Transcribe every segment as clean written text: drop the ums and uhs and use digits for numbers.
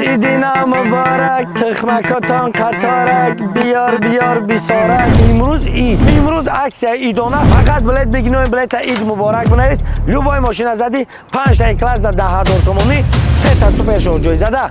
ایدینا مبارک تخمکاتان قطارک بیار بیسارک امروز عکس ایدانه فقط بلد بگینوی بلد اید مبارک بنویس لوبای ماشین زدی 5 تا کلاس در 10,000 تومانی 3 تا سوپر شو جای زده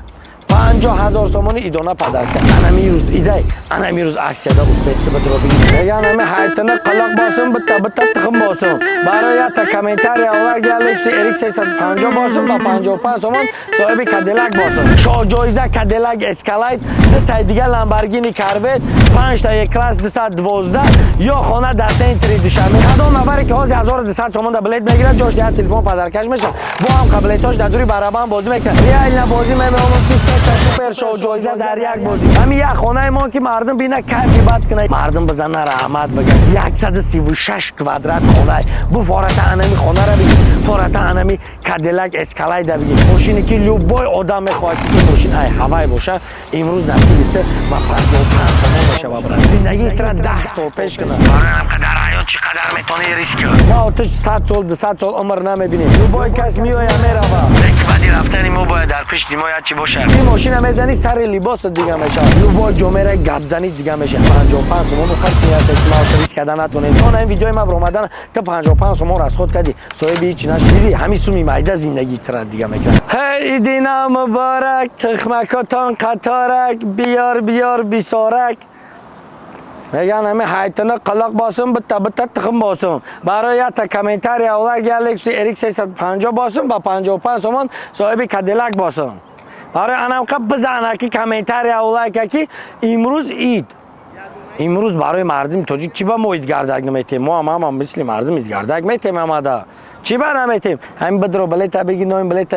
50,000 تومانی ایدانه پدر کرد انا میروز ایده انا میروز عکس ده اوسپیت که بدرو بگید بگن همه حیطنه قلق باسم بتا تخم باسم برای تا کامنتاری اول گلکسی اریک 350 باسم با 55 تومان صاحب کادیلاک باسم شو جایزه کادیلاک اسکالایت تا دیگه لامبورگینی کاروت 5 تا کلاس 212 یا خانه در سنتری دوشنبه کدام نفری که 1200 تومان ده بلیت میگیره جاش ده تلفن پدرکش میشه با هم قبلیتاش در دوری برابر بازی میکنه ریال بازی میمونم که سوپر شو جایزه در یک بازی همین یک خانه ما که مردم بینه کیفی بد کنه مردم بزنه رحمت بگن 136 کوادرات خانه بو فورت انمی خانه را بگید فورت انمی کادیلاک اسکالای ده بگید ماشینی که لوبای آدم میخواد که این ماشین ای هوای باشه امروز نصیب ته ما پرداخت کنم باشه بابا زندگی تر 10 سال پیش کنه برام قدر حیات چقدر میتونی ریسک ما تو 100 سال 200 سال عمر نمیبینیم لوبای کس میوه میره با یک بعدی رفتنی ما باید در پیش دیمای چی باشه این ماشین میزنی سر لباس دیگه میشه لوبای جمعه گپ زنی دیگه میشه 55 تومن خرج میاد که ریسک کردن نتونه چون این ویدیو ما اومدن که 55 تومن از خود کردی صاحب هیچ نشدی همین سومی مایده زندگی تر دیگه میکنه هی دینا مبارک تخمکاتان قطارک بیار بیسارک میگن همه حیطنه قلق باسم بتا تخم باسم برای تا کامنتاری اول گلکسی اریک 350 باسم با 55 تومن صاحب کادیلاک باسم برای انم که بزنه که کامنتاری اول که امروز اید امروز برای مردم تاجیک چی با ما ایدگردک نمیتیم ما هم مثل مردم ایدگردک میتیم اماده چی با نمیتیم همین بدرو بلیت بگی نویم بلیت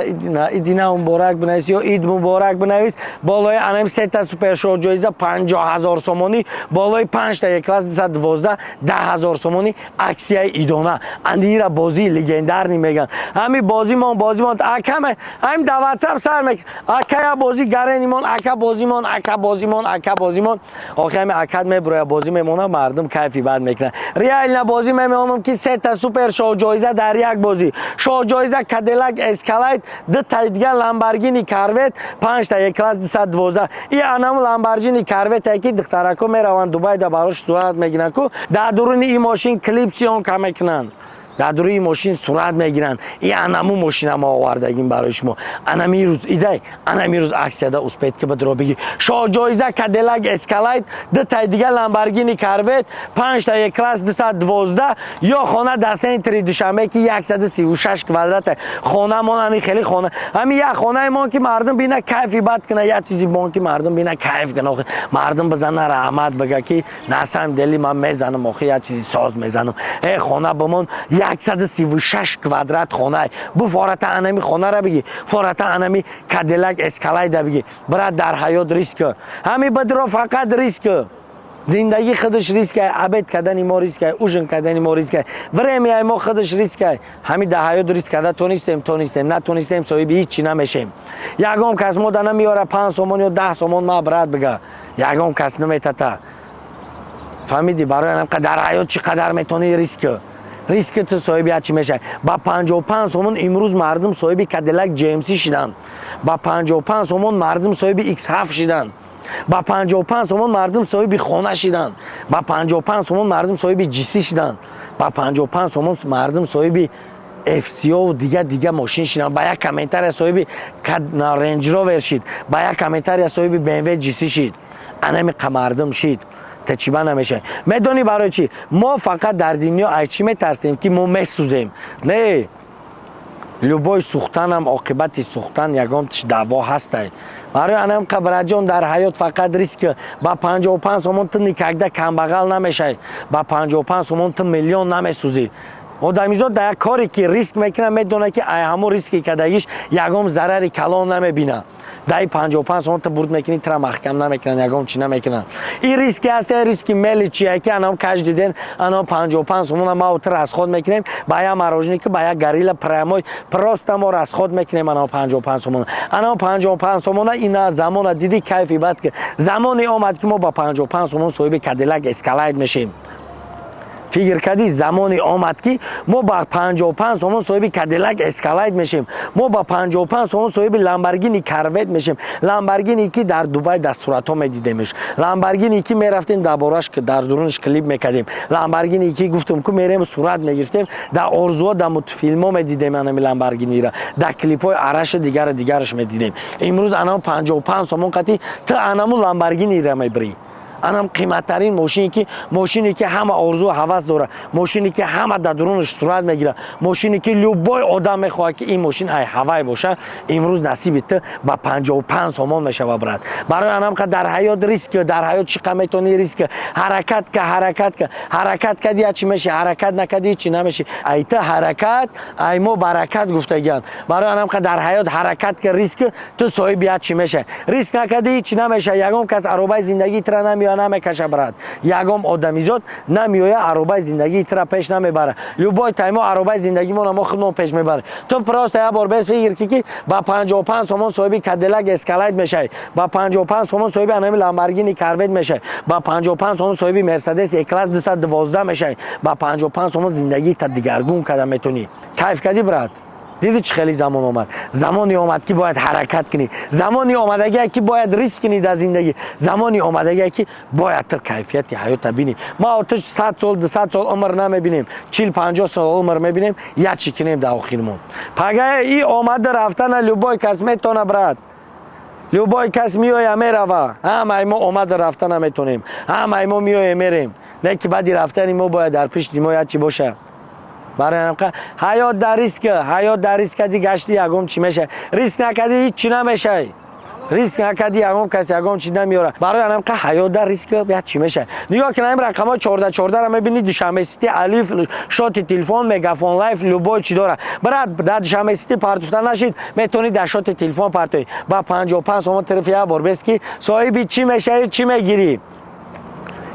ایدینا مبارک بنویس یا اید مبارک بنویس بالای انم 3 تا سوپر شو جایزه 50,000 تومانی بالای 5 تا کلاس 212 10,000 تومانی عکسی ایدانه اندیرا بازی لژندر نمیگن همین بازی ما اکم همین دعوت سر میک اکا بازی گرنیمون اکا بازیمون آخه همین اکاد میبره بازی میمونه مردم کیفی بد میکنه ریال بازی میمونم که 3 تا سوپر شو جایزه در یک بازی شو جایزه کادیلاک اسکالایت 2 تا دیگه لامبورگینی کاروت 5 تا کلاس 212 این انم لامبورگینی کاروت که دخترکو میروان دبی دا براش صورت میگیرن کو در درون این ماشین کلیپسیون کم میکنن در دوری ماشین صورت میگیرن این انمو ماشین ما آوردگیم برای شما انا میروز ایده انا میروز عکس ده اوسپیت که بدرو بگی شو جایزه کادیلاک اسکالایت 2 تا دیگه لامبورگینی کاروت 5 تا کلاس 212 یا خانه در سنتری دوشنبه که 136 کوادرات خانه ما خیلی خانه همین یک خانه ما که مردم بینه کیفی بد کنه یا چیزی ما که مردم بینه کیف کنه مردم بزنه رحمت بگه که نسم دلی من میزنم آخه یا چیزی ساز میزنم ای خانه بمون 136 کوادرات خانه بو فورت انمی خانه را بگی فورت انمی کادیلاک اسکالای ده بگی برات در حیات ریسک همین بدرو فقط ریسک زندگی خودش ریسک عبد کردن ما ریسک اوجن کردن ما ریسک ورمی ما خودش ریسک همین ده حیات ریسک کرده تونستیم صاحب هیچ چی نمیشیم یگام کس ما دنا میاره 5 تومن یا 10 تومن ما برات بگه یگام کس نمیتته فهمیدی برای هم قدر حیات چقدر میتونی ریسک تو صاحب چی میشه با 55 تومن امروز مردم صاحب کادیلاک جیمسی شدن با 55 تومن مردم صاحب ایکس 7 شدن با 55 تومن مردم صاحب خانه شدن با 55 تومن مردم صاحب جیسی شدن با 55 تومن مردم صاحب اف سی او دیگه ماشین شدن با یک کامنتار صاحب رنج روور شید با یک کامنتار صاحب بی ام و جی سی شید انمی مردم شید تچیبا نمیشه میدونی برای چی ما فقط در دنیا از چی میترسیم که ما میسوزیم نه لوبای سوختن هم عاقبت سوختن یگام دعوا هسته برای انم قبر جان در حیات فقط ریسک با 55 تومن تو نکگده کم بغل نمیشه با 55 تومن تو میلیون نمیسوزی آدمیزاد در کاری که ریسک میکنه میدونه که ای همون ریسکی کردگیش یگام ضرر کلان نمیبینه دای 55 تومن تو برد میکنی تر محکم نمیکنن یگام چی نمیکنن این ریسکی هست ریسکی ملی چیه که انام کج دیدن انام 55 تومن ما اوتر از خود میکنیم با یا مراجنی که با یا گریلا پرمای پراست ما از خود میکنیم انام 55 تومن انام 55 تومن اینا زمان دیدی کیفی بد که زمانی اومد که ما با 55 تومن صاحب کادیلاک اسکالایت میشیم فکر کردی زمانی آمد که ما با 55 سومون صاحب کادیلاک اسکالایت میشیم، ما با 55 سومون صاحب لامبورگینی کاروت میشیم. لامبورگینی که در دبی دستوراتو میدیدیمش، لامبورگینی که میرفتیم دربارش که در درونش کلیپ میکردیم، لامبورگینی که گفتم که میریم صورت میگرفتیم در ارزو در فیلمو میدیدیم. من لامبورگینی را در کلیپ های عرش دیگرش میدیدیم. امروز انا 55 سومون قتی تو انامو لامبورگینی را میبری. انام قیمتترین ماشینی که همه آرزو و هوس داره، ماشینی که همه در درونش صورت میگیره، ماشینی که لوبای آدم میخواد که این ماشین ای هوای باشه. امروز نصیب تو با 55 سومون میشه برات. برای انام که در حیات ریسک، در حیات چی میتونی ریسک، حرکت کردی چی میشه، حرکت نکردی چی نمیشه. ای تو حرکت ای مو برکت گفتگیان. برای انام که در حیات حرکت که ریسک تو صاحب چی میشه، ریسک نکردی چی نمیشه. یگم کس عربای زندگی تر نمیاد نمیکشه برات، یگم آدمیزاد نمیویه عربای زندگی تر پیش نمیبره. لوبای تایما عربای زندگی ما خودمون پیش میبره. تو پراست یه بار بس فکر کی با 55 سومون صاحب کادیلاک اسکالایت میشه، با 55 سومون صاحب انام لامبورگینی کاروت میشه، با 55 سومون صاحب مرسدس ای کلاس 212 میشه، با 55 سومون زندگی تا دیگرگون کردن میتونی. کیف کردی برات؟ دیدی چه خیلی زمان اومد، زمانی اومد که باید حرکت کنی، زمانی اومده که باید ریسک کنی در زندگی، زمانی اومده که باید تر کیفیت حیات ببینی. ما آتش 100 سال 200 سال عمر نمیبینیم، 40 50 سال عمر میبینیم، یا چی کنیم در آخرمون. پگه ای اومده رفتن لوبای کس میتونه برات، لوبای کس میوه میروه، همه ما اومده رفتن نمیتونیم، همه ما میوه میریم. نه که بعدی رفتن ما باید در پیش دیما یا چی باشه. برای همکه حیات در ریسک دیگه گشتی یگم چی میشه، ریسک نکردی هیچ چی نمیشه، ریسک نکردی یگم کسی یگم چی نمیاره. برای همکه حیات در ریسک بیا چی میشه. نگاه کن این رقم‌ها 14 را میبینید، دوشنبه سیتی الف شات تلفن مگافون لایف لوبای چی داره. برات در دوشنبه سیتی پارتوفتن نشید میتونید در شات تلفن پارتوی با 55 سوم طرف یه بار بس که صاحب چی میشه چی میگیری.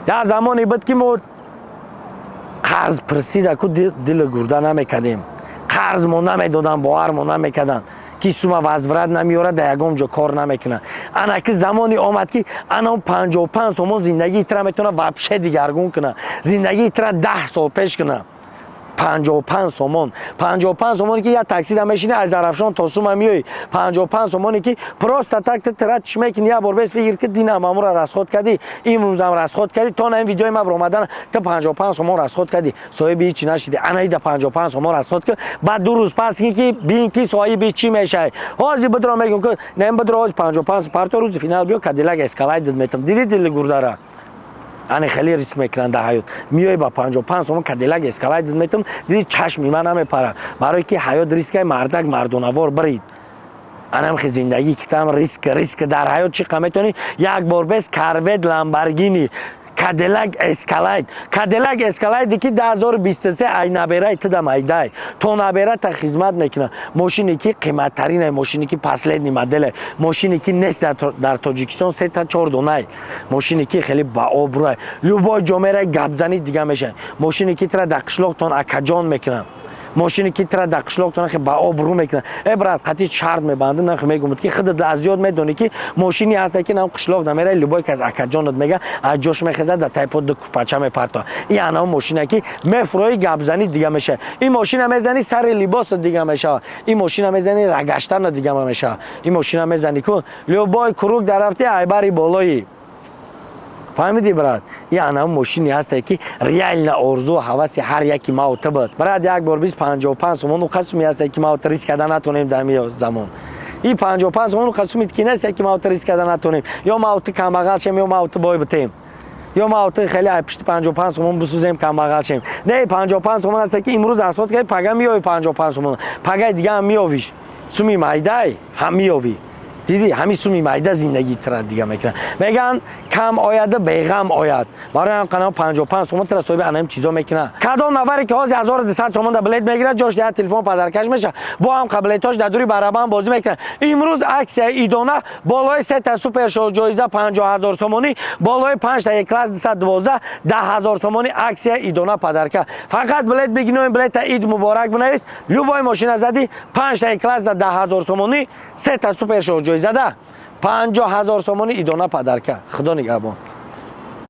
یا زمانی بود که ما قرض پرسیده که دل گرده نمیکردیم، قرض ما نمیدادن، باور ما نمیکردن که سوما وزورت نمیاره در یکم جا کار نمیکنه. انا که زمانی آمد که انا 55 سومون زندگی تر میتونه وابشه دیگرگون کنه، زندگی تر 10 سال پیش کنه. 55 سومون که یا تاکسی در میشینی از زرافشان تا سوم میای، 55 سومونی که پروست تاک ترات چمیکنی یا بار بس فکر که دینا مامور رسخود کردی، امروز هم رسخود کردی، تا این ویدیو ما برآمدن که 55 سومون رسخود کردی، صاحب هیچ نشدی. انا ایده 55 سومون رسخود که بعد 2 روز پس که ببین کی صاحب چی میشه. حاضر بدرام میگم که نه بدرام 55 پارتو روز فینال بیو کادیلاک اسکالایت میتم. دیدی دل گرداره انا خیلی ریسک میکنن در حیات. میای با 55 سوم کادیلاک اسکالایت میتم، دیدی چشم من نمیپره. برای که حیات ریسک مردک مردونوار برید. انا هم زندگی کتام ریسک در حیات چی قیمتونی یک بار بس کاروت لامبورگینی کادیلاک اسکالایت دیگه 2023 ای نبره تا مایدای تو نبره تا خدمت میکنه. ماشینی که قیمت ترین ماشینی که پسلید مدل، ماشینی که نیست در تاجیکستان 3 تا 4 دونه، ماشینی که خیلی با آبرو لوبای جامعه گبزنی دیگه میشه، ماشینی که تر دقشلاق تون اکجان میکنه، ماشینی که تر دقشلاق تون خیلی با آبرو میکنه. ابرات قطعی شرط میبندم نخ میگم که خودت از زیاد میدونی که ماشینی هست که نام قشلاق نمیره لوبای که از اکجانت میگه از جوش میخزه در تایپود کوپاچا میپرتا. این انا ماشینی که مفروی گبزنی دیگه میشه، این ماشین میزنی سر لباس دیگه میشه، این ماشین میزنی رگشتن دیگه میشه، این ماشین میزنی که لوبای کروک درفته ایبری بالایی. فهمیدی برات؟ این انا ماشینی هست که ریال ارزو حواس هر یکی ما اوت بود. برات یک بار 55 سومون قسمی هست که ما اوت ریسک کردن نتونیم در می زمان. این 55 سومون قسمی که نیست که ما اوت ریسک کردن نتونیم، یا ما اوت کم بغل شیم یا ما اوت بای بتیم، یا ما اوت خیلی پشت 55 سومون بسوزیم کم بغل شیم. نه 55 سومون هست که امروز اسات که پگا میوی 55 سومون، پگا دیگه هم میویش سومی مایدای هم میوی. دیدی همین سومی مایده زندگی تر دیگه میکنه. میگن کم آید بیغم آید. برای هم قناه 55 سومون تر صاحب انم چیزا میکنه. کدام نفری که از 1200 سومون در بلیت میگیره جاش در تلفن پدرکش میشه، با هم قبلیتاش در دوری برابر بازی میکنه. امروز عکس ایدونه بالای 3 تا سوپر شو جایزه 50000 سومونی، بالای 5 تا یک کلاس 212 10000 سومونی عکس ایدونه پدرکه. فقط بلیت بگینو بلیت اید مبارک بنویس، لوبای ماشین زدی 5 تا یک کلاس 10000 سومونی، 3 تا سوپر شو زده 50000 سومانی ایدونه پدرکه. خدا نگهبان.